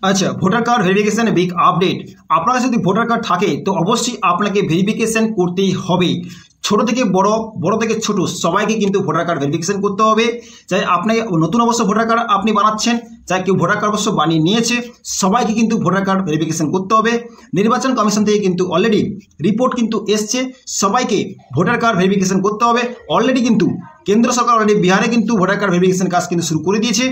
আচ্ছা, voter card verification big update. আপনার যদি ভোটার কার্ড থাকে তো অবশ্যই আপনাকে ভেরিফিকেশন করতেই হবে। ছোট থেকে বড়, বড় থেকে ছোট সবাইকে কিন্তু ভোটার কার্ড ভেরিফিকেশন করতে হবে। চাই আপনি নতুন অবশ্য ভোটার কার্ড আপনি বানাচ্ছেন, চাই কেউ ভোটার কার্ড অবশ্য বানিয়ে নিয়েছে, সবাইকে কিন্তু ভোটার কার্ড ভেরিফিকেশন করতে হবে। নির্বাচন কমিশন থেকে কিন্তু অলরেডি রিপোর্ট কিন্তু এসছে, সবাইকে ভোটার কার্ড ভেরিফিকেশন করতে হবে। অলরেডি কিন্তু কেন্দ্র সরকার অলরেডি বিহারে কিন্তু ভোটার কার্ড ভেরিফিকেশন কাজ কিন্তু শুরু করে দিয়েছে।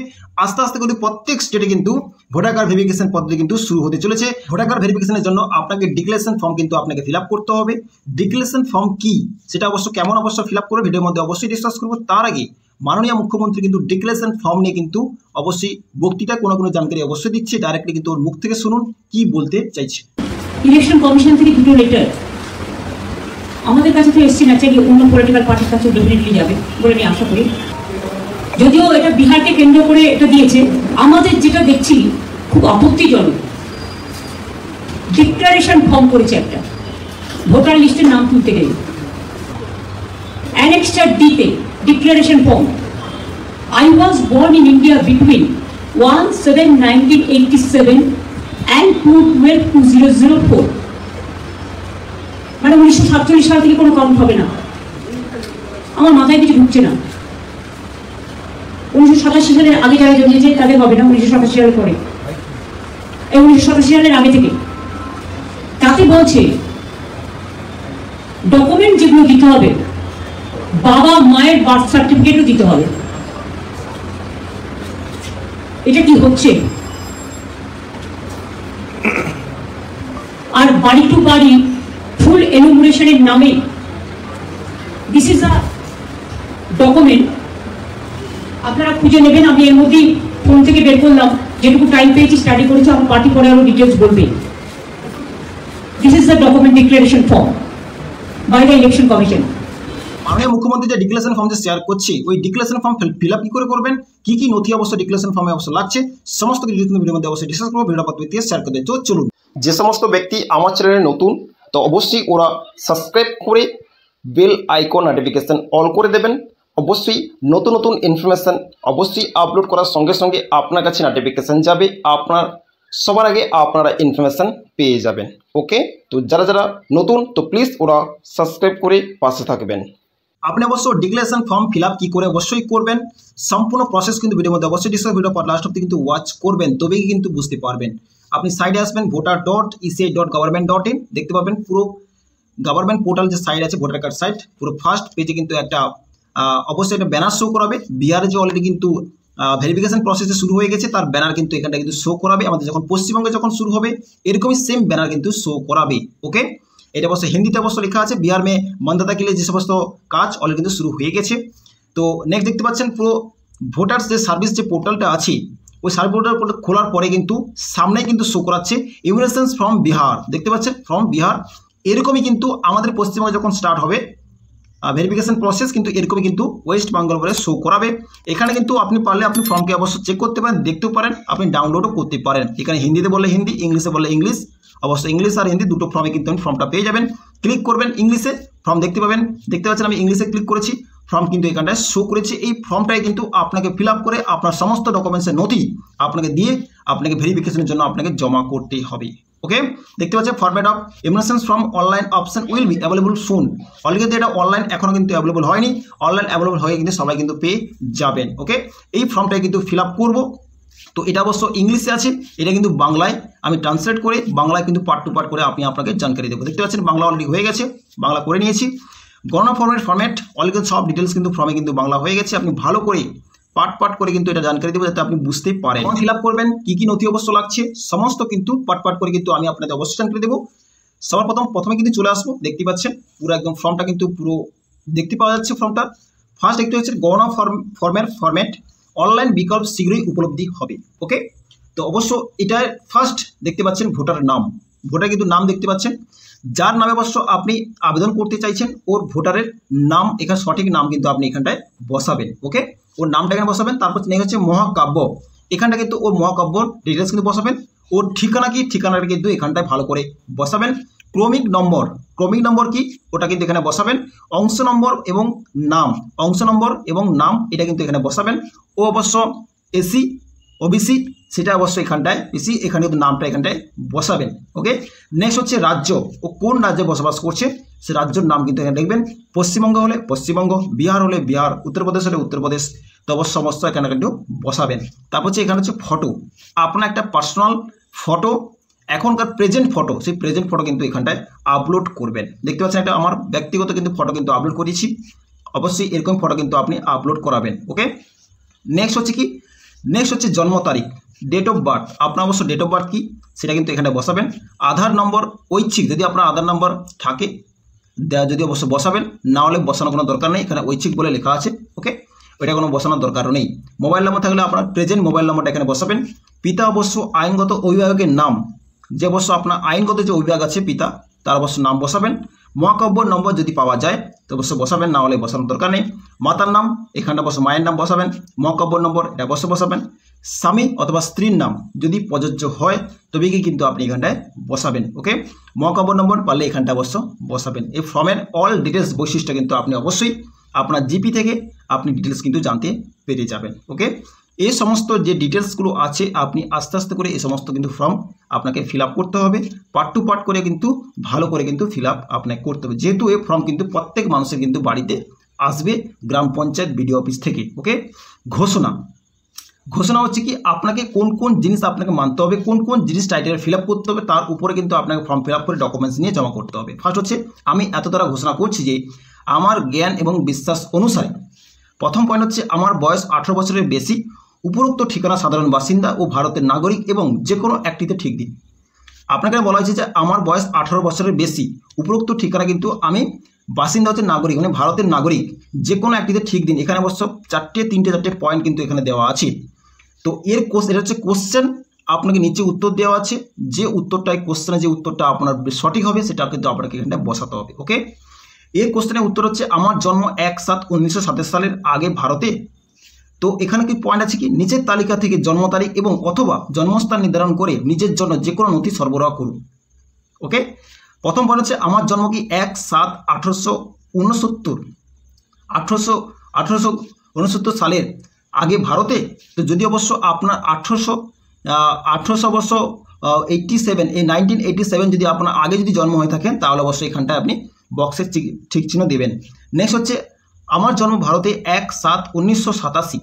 আস্তে আস্তে কিন্তু প্রত্যেক স্টেটে কিন্তু ভোটার কার্ড ভেরিফিকেশন পদ্ধতি কিন্তু শুরু হতে চলেছে। ভোটার কার্ড ভেরিফিকেশনের জন্য আপনাকে ডিক্লারেশন ফর্ম কিন্তু আপনাকে ফিল আপ করতে হবে। ডিক্লারেশন ফর্ম কি সেটা অবশ্য কেমন অবশ্য ফিল আপ করে ভিডিওর মধ্যে অবশ্যই ডিসকাস করবো। তার আগে মাননীয় মুখ্যমন্ত্রী কিন্তু ডিক্লারেশন ফর্ম নিয়ে কিন্তু অবশ্যই বক্তৃতা কোনো জানকারি অবশ্যই দিচ্ছে। ডাইরেক্টলি কিন্তু ওর মুখ থেকে শুনুন কি বলতে চাইছে। ইলেকশন কমিশন থেকে দুটো লেটার আমাদের কাছে তো এসছে না, চাইলে অন্য পলিটিক্যাল পার্টির কাছে ডেফিনেটলি যাবে বলে আমি আশা করি। যদিও এটা বিহারকে কেন্দ্র করে এটা দিয়েছে, আমাদের যেটা দেখছি খুব আপত্তিজনক। ডিক্লারেশন ফর্ম করেছে একটা, ভোটার লিস্টের নাম তুলতে গেলে অ্যানেক্সটার ডিতে declaration form. I was born in India between 1/7/1987 and 2/12/2004। মানে 1947 সাল থেকে কোনো কাউন্ট হবে না, আমার মাথায় কিছু ঢুকছে না। 1987 সালের আগে যারা জন্মেছে তাদের হবে না, 1987 সালের পরে, 1987 সালের আগে থেকে। তাতে বলছে ডকুমেন্ট যেগুলো দিতে হবে, বাবা মায়ের বার্থ সার্টিফিকেটও দিতে হবে। এটা কি হচ্ছে? আর বাড়ি টু বাড়ি ফুল এনুমারেশনের নামে দিস ইজ আ ডকুমেন্ট। আপনারা খুঁজে নেবেন, আমি এর মধ্যেই ফোন থেকে বের করলাম, যেটুকু টাইম পেয়েছি স্টাডি করেছি, আমার পার্টি পরে আরো ডিটেলস বলবে। This is the document declaration form by the election commission. মাননীয় মুখ্যমন্ত্রী যে ডিক্লারেশন ফর্ম যে শেয়ার করছে, ওই ডিক্লারেশন ফর্ম ফিল আপ কি করে করবেন, কি নথি অবশ্য ডিক্লারেশন ফর্মে অবশ্য লাগছে, সমস্ত কিছু ভিডিওর মধ্যে অবশ্যই ডিসকাস করবো। ভিডিওটা পদ্ধতি শেয়ার করে তো চলুন। যে সমস্ত ব্যক্তি আমার চ্যানেলে নতুন, তো অবশ্যই ওরা সাবস্ক্রাইব করে বেল আইকন নোটিফিকেশন অল করে দেবেন। অবশ্যই নতুন ইনফরমেশান অবশ্যই আপলোড করার সঙ্গে সঙ্গে আপনার কাছে নোটিফিকেশান যাবে, আপনার সবার আগে আপনারা ইনফরমেশান পেয়ে যাবেন। ওকে, তো যারা নতুন তো প্লিজ ওরা সাবস্ক্রাইব করে পাশে থাকবেন। আপনি অবশ্য ডিক্লারেশন ফর্ম ফিল আপ কী করে অবশ্যই করবেন, সম্পূর্ণ প্রসেস কিন্তু ভিডিওর মধ্যে অবশ্যই ডিসকাস, ভিডিও পর লাস্ট অব্দি কিন্তু ওয়াচ করবেন, তবেই কিন্তু বুঝতে পারবেন। আপনি সাইডে আসবেন voter.eci.government.in, দেখতে পাবেন পুরো গভর্নমেন্ট পোর্টাল যে সাইট আছে ভোটার কার্ড সাইট, পুরো ফার্স্ট পেজে কিন্তু একটা অবশ্যই একটা ব্যানার শো করাবে। বিহারে যে অলরেডি কিন্তু ভেরিফিকেশন প্রসেসে শুরু হয়ে গেছে, তার ব্যানার কিন্তু এখানটা কিন্তু শো করাবে। আমাদের যখন পশ্চিমবঙ্গে যখন শুরু হবে এরকমই সেম ব্যানার কিন্তু শো করাবে। ওকে, এটা অবশ্য হিন্দিতে অবশ্য লেখা আছে, বিহার মে मतदाता के लिए যে সমস্ত কাজ অলরেডি কিন্তু শুরু হয়ে গেছে। তো নেক্সট দেখতে পাচ্ছেন পুরো ভোটার্স যে সার্ভিস যে পোর্টালটা আছে, ওই সার্ভিস পোর্টাল খোলার পরে কিন্তু সামনে কিন্তু শো করাচ্ছে ইমিগ্রেশন ফ্রম বিহার, দেখতে পাচ্ছেন ফ্রম বিহার। এরকমই কিন্তু আমাদের পশ্চিমবঙ্গে যখন স্টার্ট হবে ভেরিফিকেশন প্রসেস, কিন্তু এরকমই কিন্তু ওয়েস্ট বেঙ্গল বলে শো করাবে। এখানে কিন্তু আপনি পারলে আপনি ফর্মকে অবশ্য চেক করতে পারেন, দেখতেও পারেন, আপনি ডাউনলোডও করতে পারেন। এখানে হিন্দিতে বললে হিন্দি, ইংলিশে বললে ইংলিশ, অবশ্যই ইংলিশ আর হিন্দি দুটো ফর্মে কিন্তু আপনি ফর্মটা পেয়ে যাবেন। ক্লিক করবেন ইংলিশে, ফর্ম দেখতে পাবেন, দেখতে পাচ্ছেন আমি ইংলিশে ক্লিক করেছি, ফর্ম কিন্তু এখানটায় শো করেছে। এই ফর্মটাই কিন্তু আপনাকে ফিল আপ করে আপনার সমস্ত ডকুমেন্টসের নথি আপনাকে দিয়ে আপনাকে ভেরিফিকেশনের জন্য আপনাকে জমা করতে হবে। ওকে, দেখতে পাচ্ছেন format of immigration from online option will be available soon. Already কিন্তু এটা অনলাইন এখনও কিন্তু অ্যাভেলেবল হয়নি, অনলাইন অ্যাভেলেবল হয়ে কিন্তু সবাই কিন্তু পেয়ে যাবেন। ওকে, এই ফর্মটাই কিন্তু ফিল আপ করবো। তো এটা অবশ্য ইংলিশে আছে, এটা কিন্তু বাংলায় আমি ট্রান্সলেট করে বাংলায় কিন্তু পার্ট টু পার্ট করে আমি আপনাকে জানকারি দেবো। দেখতে পাচ্ছেন বাংলা অলরেডি হয়ে গেছে, বাংলা করে নিয়েছি। গণনা ফর্মেট অলরেডি সব ডিটেলস কিন্তু ফর্মে কিন্তু বাংলা হয়ে গেছে। আপনি ভালো করে পার্ট করে কিন্তু এটা জানকারি দেবো যাতে আপনি বুঝতে পারেন। ফিল আপ করবেন, কি নথি অবশ্য লাগছে সমস্ত কিন্তু পার্ট করে কিন্তু আমি আপনাদের অবশ্যই জানকারি দেবো। সবার প্রথমে কিন্তু চলে আসবো, দেখতে পাচ্ছেন পুরো একদম ফর্মটা কিন্তু পুরো দেখতে পাওয়া যাচ্ছে। ফর্মটা ফার্স্ট দেখতে হচ্ছে গণনা ফর্মেট অনলাইন বিকল্প শীঘ্রই উপলব্ধি হবে। ওকে, তো অবশ্য এটা ফার্স্ট দেখতে পাচ্ছেন ভোটার নাম, ভোটার কিন্তু নাম দেখতে পাচ্ছেন, যার নামে অবশ্য আপনি আবেদন করতে চাইছেন ওর ভোটারের নাম, এখানে সঠিক নাম কিন্তু আপনি এখানটায় বসাবেন। ওকে, ওর নামটা এখানে বসাবেন। তারপর নেক্সট হচ্ছে মহাকাব্য, এখানটা কিন্তু ওর মহাকাব্যর ডিটেলস কিন্তু বসাবেন। ওর ঠিকানাটা কিন্তু এখানটায় ভালো করে বসাবেন। ক্রমিক নম্বর কি ওটা কিন্তু এখানে বসাবেন। অংশ নম্বর এবং নাম এটা কিন্তু এখানে বসাবেন। ও অবশ্য এসি ওবিসি সেটা অবশ্যই এখানটায় পিসি, এখানে কিন্তু নামটা এখানটায় বসাবেন। ওকে, নেক্সট হচ্ছে রাজ্য ও কোন রাজ্যে বসবাস করছে সে রাজ্যের নাম কিন্তু এখানে দেখবেন। পশ্চিমবঙ্গ হলে পশ্চিমবঙ্গ, বিহার হলে বিহার, উত্তরপ্রদেশ হলে উত্তরপ্রদেশ, তো অবশ্য সমস্ত এখানে কিন্তু বসাবেন। তারপর হচ্ছে এখানে হচ্ছে ফটো, আপনার একটা পার্সোনাল ফটো, এখনকার প্রেজেন্ট ফটো, সেই প্রেজেন্ট ফটো কিন্তু এখানটায় আপলোড করবেন। দেখতে পাচ্ছেন এটা আমার ব্যক্তিগত কিন্তু ফটো কিন্তু আপলোড করেছি, অবশ্যই এরকম ফটো কিন্তু আপনি আপলোড করাবেন। ওকে, নেক্সট হচ্ছে কি, নেক্সট হচ্ছে জন্ম তারিখ, ডেট অফ বার্থ, আপনার অবশ্য ডেট অফ বার্থ কি সেটা কিন্তু এখানে বসাবেন। আধার নম্বর ঐচ্ছিক, যদি আপনার আধার নম্বর থাকে যদি অবশ্য বসাবেন, না হলে বসানোর কোনো দরকার নেই, এখানে ঐচ্ছিক বলে লেখা আছে। ওকে, ওইটা কোনো বসানোর দরকারও নেই। মোবাইল নম্বর থাকলে আপনার প্রেজেন্ট মোবাইল নম্বরটা এখানে বসাবেন। পিতা অবশ্য আইনগত অভিভাবকের নাম, যে অবশ্য আপনার আইনগত যে অভিভাবক আছে পিতা, তার অবশ্য নাম বসাবেন। মহাকাব্য নম্বর যদি পাওয়া যায় তো অবশ্য বসাবেন, না হলে বসানোর দরকার নেই। মাতার নাম এখানটা অবশ্য মায়ের নাম বসাবেন। মহাকাব্য নম্বর এটা অবশ্য বসাবেন। স্বামী অথবা স্ত্রীর নাম যদি প্রযোজ্য হয় তবেই কিন্তু আপনি এখানটায় বসাবেন। ওকে, মহাকাব্য নম্বর পারলে এখানটা অবশ্য বসাবেন। এই ফর্মের অল ডিটেলস বৈশিষ্ট্য কিন্তু আপনি অবশ্যই আপনার জিপি থেকে আপনি ডিটেলস কিন্তু জানতে পেরে যাবেন। ওকে, এই সমস্ত যে ডিটেলসগুলো আছে আপনি আস্তে আস্তে করে এই সমস্ত কিন্তু ফর্ম আপনাকে ফিল আপ করতে হবে, পার্ট টু পার্ট করে কিন্তু ভালো করে কিন্তু ফিল আপ আপনাকে করতে হবে, যেহেতু এই ফর্ম কিন্তু প্রত্যেক মানুষের কিন্তু বাড়িতে আসবে গ্রাম পঞ্চায়েত বিডিও অফিস থেকে। ওকে, ঘোষণা হচ্ছে কি আপনাকে কোন কোন জিনিস আপনাকে মানতে হবে, কোন কোন জিনিস টাইটেল ফিল আপ করতে হবে, তার উপরে কিন্তু আপনাকে ফর্ম ফিল আপ করে ডকুমেন্টস নিয়ে জমা করতে হবে। ফার্স্ট হচ্ছে আমি এত দ্বারা ঘোষণা করছি যে আমার জ্ঞান এবং বিশ্বাস অনুসারে, প্রথম পয়েন্ট হচ্ছে আমার বয়স 18 বছরের বেশি, উপরোক্ত ঠিকানা সাধারণ বাসিন্দা ও ভারতের নাগরিক এবং যে কোনো একটিতে ঠিক দিন। আপনাকে বলা হয়েছে যে আমার বয়স 18 বছরের বেশি, উপরোক্ত ঠিকানা কিন্তু আমি বাসিন্দা হচ্ছে নাগরিক, মানে ভারতের নাগরিক, যে কোনো একটিতে ঠিক দিন। এখানে অবশ্য তিনটে পয়েন্ট কিন্তু এখানে দেওয়া আছে। তো এটা হচ্ছে কোশ্চেন, আপনাকে নিচে উত্তর দেওয়া আছে, যে উত্তরটাই কোশ্চেনে যে উত্তরটা আপনার সঠিক হবে সেটা কিন্তু আপনাকে এখানটা বসাতে হবে। ওকে, এর কোশ্চেনের উত্তর হচ্ছে আমার জন্ম 1/7/1927 সালের আগে ভারতে। তো এখানে কি পয়েন্ট আছে কি, নিচের তালিকা থেকে জন্ম তারিখ এবং অথবা জন্মস্থান নির্ধারণ করে নিজের জন্য যে কোনো নথি সরবরাহ করুন। ওকে, প্রথম পয়েন্ট হচ্ছে আমার জন্ম কি 1/7/1869 সালের আগে ভারতে। তো যদি অবশ্য আপনার 1987 এই 1987 যদি আপনার আগে যদি জন্ম হয়ে থাকেন তাহলে অবশ্যই এখানটায় আপনি বক্সের ঠিক চিহ্ন দেবেন। নেক্সট হচ্ছে আমার জন্ম ভারতে 1/7/1987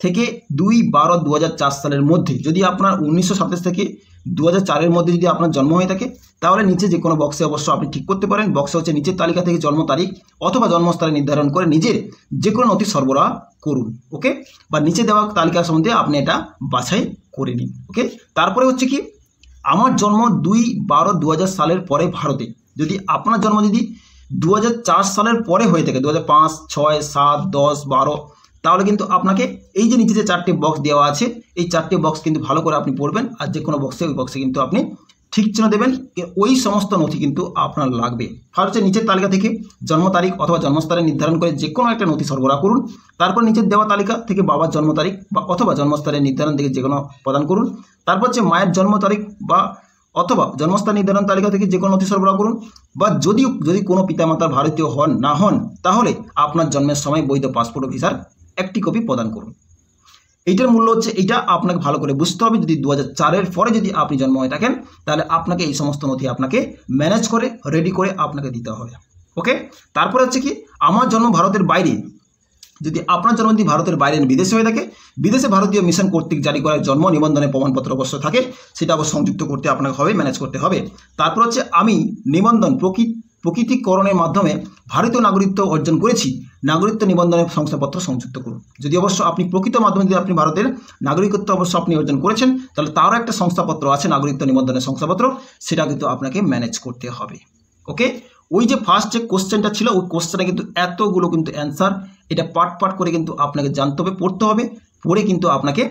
থেকে 2/12/2004 সালের মধ্যে। যদি আপনার 1927 থেকে 2004-এর মধ্যে যদি আপনার জন্ম হয়ে থাকে তাহলে নিচে যে কোনো বক্সে অবশ্য আপনি ঠিক করতে পারেন। বক্সে হচ্ছে নিচের তালিকা থেকে জন্ম তারিখ অথবা জন্মস্থান নির্ধারণ করে নিজের যে কোনো নথি সরবরাহ করুন। ওকে, বা নিচে দেওয়া তালিকা সম্বন্ধে আপনি এটা বাছাই করে নিন। ওকে, তারপরে হচ্ছে কি আমার জন্ম 2/12/2000 সালের পরে ভারতে। যদি আপনার জন্ম যদি 2004 সালের পরে হয়ে থাকে, 2005, 6, 7, 10, 12, তাহলে কিন্তু আপনাকে এই যে নিচে যে 4টে বক্স দেওয়া আছে এই 4টে বক্স কিন্তু ভালো করে আপনি পড়বেন, আর যে কোনো বক্সে ওই বক্সে কিন্তু আপনি ঠিক চিহ্ন দেবেন। ওই সমস্ত নথি কিন্তু আপনার লাগবে। ফার্স্ট হচ্ছে নিচের তালিকা থেকে জন্ম তারিখ অথবা জন্মস্থানে নির্ধারণ করে যে কোনো একটা নথি সরবরাহ করুন। তারপর নিচের দেওয়া তালিকা থেকে বাবার জন্ম তারিখ বা অথবা জন্মস্থানের নির্ধারণ থেকে যে কোনো প্রদান করুন। তারপর হচ্ছে মায়ের জন্ম তারিখ বা অথবা জন্মস্থান নির্ধারণ তালিকা থেকে যে কোনো নথি সরবরাহ করুন। বা যদি কোনো পিতামাতার ভারতীয় না হন তাহলে আপনার জন্মের সময় বৈধ পাসপোর্ট ও ভিসার একটি কপি প্রদান করুন। এইটার মূল্য হচ্ছে, এটা আপনাকে ভালো করে বুঝতে হবে। যদি 2004-এর পরে যদি আপনি জন্ম হয়ে থাকেন তাহলে আপনাকে এই সমস্ত নথি আপনাকে ম্যানেজ করে রেডি করে আপনাকে দিতে হবে। ওকে, তারপরে হচ্ছে কি আমার জন্ম ভারতের বাইরে। যদি আপনার জন্ম যদি ভারতের বাইরে বিদেশে হয়ে থাকে, বিদেশে ভারতীয় মিশন কর্তৃক জারি করা জন্ম নিবন্ধনের প্রমাণপত্র অবশ্য থাকে, সেটা অবশ্য সংযুক্ত করতে আপনাকে হবে, ম্যানেজ করতে হবে। তারপর হচ্ছে আমি নিবন্ধন প্রকৃতিকরণের মাধ্যমে ভারতীয় নাগরিকত্ব অর্জন করেছি, নাগরিকত্ব নিবন্ধনের শংসাপত্র সংযুক্ত করুন। যদি অবশ্য আপনি প্রকৃত মাধ্যমে যদি আপনি ভারতের নাগরিকত্ব অবশ্য আপনি অর্জন করেছেন তাহলে তারও একটা শংসাপত্র আছে, নাগরিকত্ব নিবন্ধনের শংসাপত্র, সেটা কিন্তু আপনাকে ম্যানেজ করতে হবে। ওকে, ওই যে ফার্স্ট যে কোশ্চেনটা ছিল ওই কোশ্চেনে কিন্তু এতগুলো কিন্তু অ্যান্সার, এটা পার্ট করে কিন্তু আপনাকে জানতে হবে, পড়তে হবে, পড়ে কিন্তু আপনাকে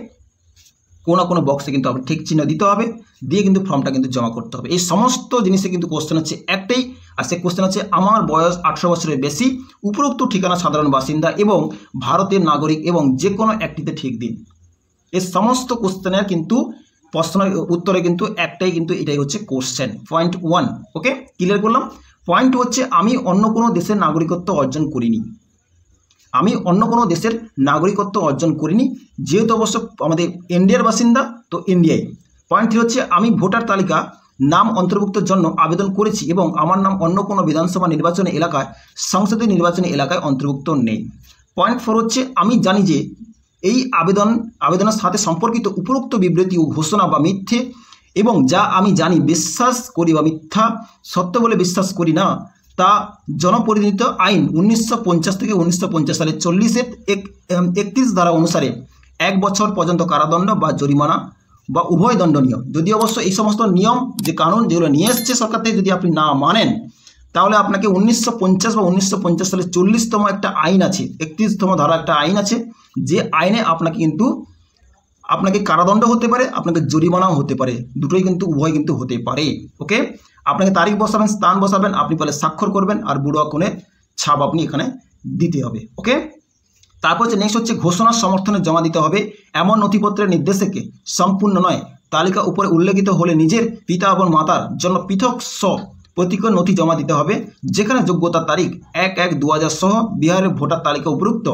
কোনো বক্সে কিন্তু আপনি ঠিক চিহ্ন দিতে হবে, দিয়ে কিন্তু ফর্মটা কিন্তু জমা করতে হবে। এই সমস্ত জিনিসে কিন্তু কোশ্চেন হচ্ছে একটাই, আর সেই কোশ্চেন হচ্ছে আমার বয়স 18 বছরের বেশি, উপরোক্ত ঠিকানা সাধারণ বাসিন্দা এবং ভারতের নাগরিক এবং যে কোনো একটিতে ঠিক দিন। এই সমস্ত কোশ্চেনের কিন্তু প্রশ্নের উত্তরে কিন্তু একটাই, কিন্তু এটাই হচ্ছে কোশ্চেন। পয়েন্ট 1 ওকে ক্লিয়ার করলাম। পয়েন্ট হচ্ছে আমি অন্য কোনো দেশের নাগরিকত্ব অর্জন করিনি। আমি অন্য কোনো দেশের নাগরিকত্ব অর্জন করিনি, যেহেতু অবশ্য আমাদের ইন্ডিয়ার বাসিন্দা, তো ইন্ডিয়ায়। পয়েন্ট 3 হচ্ছে আমি ভোটার তালিকা নাম অন্তর্ভুক্তের জন্য আবেদন করেছি এবং আমার নাম অন্য কোনো বিধানসভা নির্বাচনী এলাকায়, সংসদীয় নির্বাচনী এলাকায় অন্তর্ভুক্ত নেই। পয়েন্ট 4 হচ্ছে আমি জানি যে এই আবেদনের সাথে সম্পর্কিত উপরোক্ত বিবৃতি ও ঘোষণা বা মিথ্যে, এবং যা আমি জানি, বিশ্বাস করি বা মিথ্যা সত্য বলে বিশ্বাস করি না, তা জনপ্রতিনিধিত্ব আইন 1950 থেকে 1950 সালের 40-এর 31 ধারা অনুসারে 1 বছর পর্যন্ত কারাদণ্ড বা জরিমানা বা উভয় দণ্ডনীয়। যদি অবশ্য এই সমস্ত নিয়ম যে কানুন যেগুলো নিয়ে এসছে সরকার থেকে যদি আপনি না মানেন, তাহলে আপনাকে 1950 বা 1950 সালের 40তম একটা আইন আছে, 31তম ধারা একটা আইন আছে, যে আইনে আপনাকে কারাদণ্ড হতে পারে, আপনাকে জরিমানাও হতে পারে, দুটোই কিন্তু উভয় কিন্তু হতে পারে। ওকে, আপনাকে তারিখ বসাবেন, স্থান বসাবেন, আপনি পরে স্বাক্ষর করবেন, আর বুড়ো আঁকনে ছাপ আপনি এখানে দিতে হবে। ওকে, তারপর হচ্ছে নেক্সট হচ্ছে ঘোষণার সমর্থনে জমা দিতে হবে এমন নথিপত্রের নির্দেশকে সম্পূর্ণ নয়, তালিকা উপরে উল্লেখিত হলে নিজের পিতা এবং মাতার জন্য পৃথক প্রতীকের নথি জমা দিতে হবে, যেখানে যোগ্যতার তারিখ 1/1/2000 সহ বিহারের ভোটার তালিকা উপরোক্ত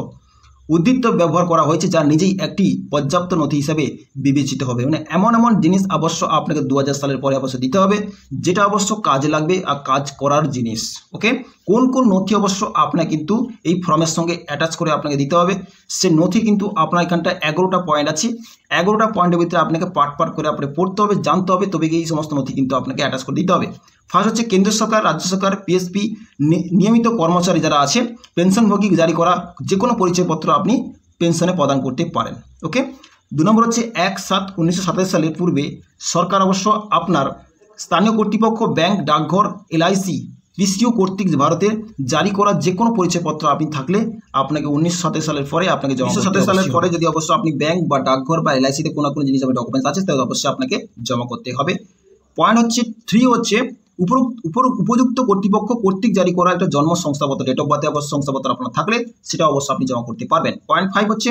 উদ্ধৃত ব্যবহার করা হয়েছে, যা নিজেই একটি পর্যাপ্ত নথি হিসাবে বিবেচিত হবে। মানে এমন জিনিস অবশ্য আপনাকে 2000 সালের পরে অবশ্য দিতে হবে, যেটা অবশ্য কাজে লাগবে আর কাজ করার জিনিস। ওকে, কোন কোন নথি অবশ্য আপনাকে কিন্তু এই ফর্মের সঙ্গে অ্যাটাচ করে আপনাকে দিতে হবে, সে নথি কিন্তু আপনার এখানটা 11টা পয়েন্ট আছে, 11টা পয়েন্টের ভিতরে আপনাকে পার্ট করে আপনি পড়তে হবে, জানতে হবে, তবে এই সমস্ত নথি কিন্তু আপনাকে অ্যাটাচ করে দিতে হবে। ফার্স্ট হচ্ছে কেন্দ্র সরকার, রাজ্য সরকার, পিএসপি নিয়মিত কর্মচারী যারা আছে, পেনশনভোগী জারি করা যে কোনো পরিচয়পত্র আপনি পেনশনে প্রদান করতে পারেন। ওকে, 2 নম্বর হচ্ছে 1/7/1927 সালের পূর্বে সরকার অবশ্য আপনার স্থানীয় কর্তৃপক্ষ, ব্যাংক, ডাকঘর, এলআইসি, পিসিও কর্তৃক ভারতের জারি করা যে কোনো পরিচয়পত্র আপনি থাকলে আপনাকে 1927 সালের পরে আপনাকে 1927 সালের পরে যদি অবশ্য আপনি ব্যাংক বা ডাকঘর বা এলআইসিতে কোনো জিনিস ডকুমেন্টস আছে, তাহলে অবশ্যই আপনাকে জমা করতে হবে। পয়েন্ট হচ্ছে 3 হচ্ছে উপযুক্ত কর্তৃপক্ষ কর্তৃক জারি করা একটা জন্ম শংসাপত্র, ডেট অফ বার্থে অবশ্য শংসাপত্র আপনার থাকলে সেটা অবশ্যই আপনি জমা করতে পারবেন। পয়েন্ট 4 হচ্ছে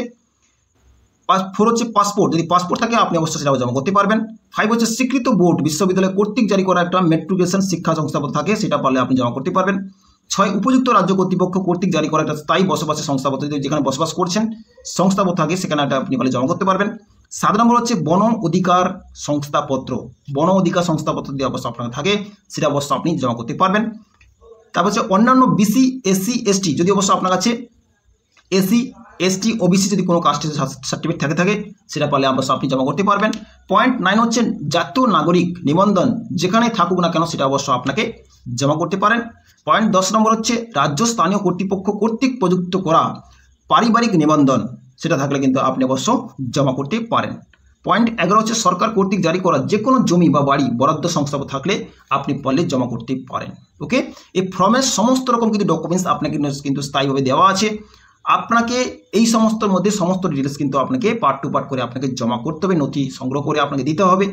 পাসপোর্ট, যদি পাসপোর্ট থাকে আপনি অবশ্যই সেটাও জমা করতে পারবেন। 5 হচ্ছে স্বীকৃত বোর্ড বিশ্ববিদ্যালয় কর্তৃক জারি করা একটা মেট্রিকুলেশন শিক্ষা শংসাপত্র থাকে, সেটা পারলে আপনি জমা করতে পারবেন। 6 উপযুক্ত রাজ্য কর্তৃপক্ষ কর্তৃক জারি করা একটা স্থায়ী বসবাসের শংসাপত্র, যেখানে বসবাস করছেন শংসাপত্র থাকে, সেখানে একটা আপনি পারলে জমা করতে পারবেন। 7 নম্বর হচ্ছে বন অধিকার সংস্থাপত্র, বন অধিকার সংস্থাপত্র যদি অবশ্য আপনার থাকে সেটা অবশ্য আপনি জমা করতে পারবেন। তারপর হচ্ছে অন্যান্য বিসি, এসসি, এসটি, যদি অবশ্য আপনার কাছে এসসি, এসটি, ওবিসি যদি কোনো কাস্টের সার্টিফিকেট থাকে সেটা পারলে অবশ্য আপনি জমা করতে পারবেন। পয়েন্ট 9 হচ্ছে জাতীয় নাগরিক নিবন্ধন, যেখানে থাকুক না কেন সেটা অবশ্য আপনাকে জমা করতে পারেন। পয়েন্ট 10 নম্বর হচ্ছে রাজ্য স্থানীয় কর্তৃপক্ষ কর্তৃক প্রযুক্ত করা পারিবারিক নিবন্ধন, সেটা থাকলে কিন্তু আপনি অবশ্য জমা করতে পারেন। পয়েন্ট 11 হচ্ছে সরকার কর্তৃক জারি করা যে কোনো জমি বা বাড়ি বরাদ্দ সংস্থাপত্র থাকলে আপনি পারলে জমা করতে পারেন। ওকে, এই ফর্মের সমস্ত রকম কিন্তু ডকুমেন্টস আপনাকে কিন্তু স্থায়ীভাবে দেওয়া আছে, আপনাকে এই সমস্তর মধ্যে সমস্ত ডিটেলস কিন্তু আপনাকে পার্ট টু পার্ট করে আপনাকে জমা করতে হবে, নথি সংগ্রহ করে আপনাকে দিতে হবে,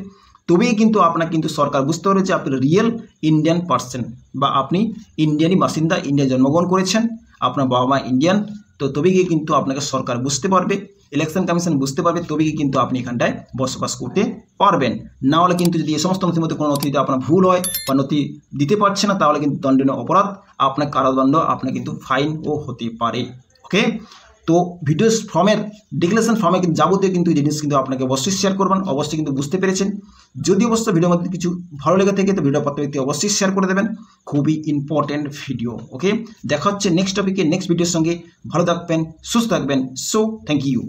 তবেই কিন্তু আপনাকে কিন্তু সরকার বুঝতে পারবে যে আপনি রিয়েল ইন্ডিয়ান পার্সন, বা আপনি ইন্ডিয়ানই বাসিন্দা, ইন্ডিয়ায় জন্মগ্রহণ করেছেন, আপনার বাবা মা ইন্ডিয়ান, তো তবেই গিয়ে কিন্তু আপনাকে সরকার বুঝতে পারবে, ইলেকশন কমিশন বুঝতে পারবে, তবেই গিয়ে কিন্তু আপনি এখানটায় বসবাস করতে পারবেন। না হলে কিন্তু যদি এই সমস্ত নথির মধ্যে কোনো নথি আপনার ভুল হয় বা নথি দিতে পারছে না, তাহলে কিন্তু দণ্ডনীয় অপরাধ, আপনার কারাদণ্ড, আপনার কিন্তু ফাইনও হতে পারে। ওকে, তো ভিডিও ফর্মের ডিক্লারেশন ফর্মে কিন্তু যাবতীয় কিন্তু জিনিস কিন্তু আপনাকে অবশ্যই শেয়ার করবেন, অবশ্যই কিন্তু বুঝতে পেরেছেন। যদি অবশ্যই ভিডিওর মধ্যে কিছু ভালো লেগে থাকে তো ভিডিও পত্রটি অবশ্যই শেয়ার করে দেবেন, খুবই ইম্পর্টেন্ট ভিডিও। ওকে, দেখা হচ্ছে নেক্সট টপিকে, নেক্সট ভিডিওর সঙ্গে। ভালো থাকবেন, সুস্থ থাকবেন। So thank you.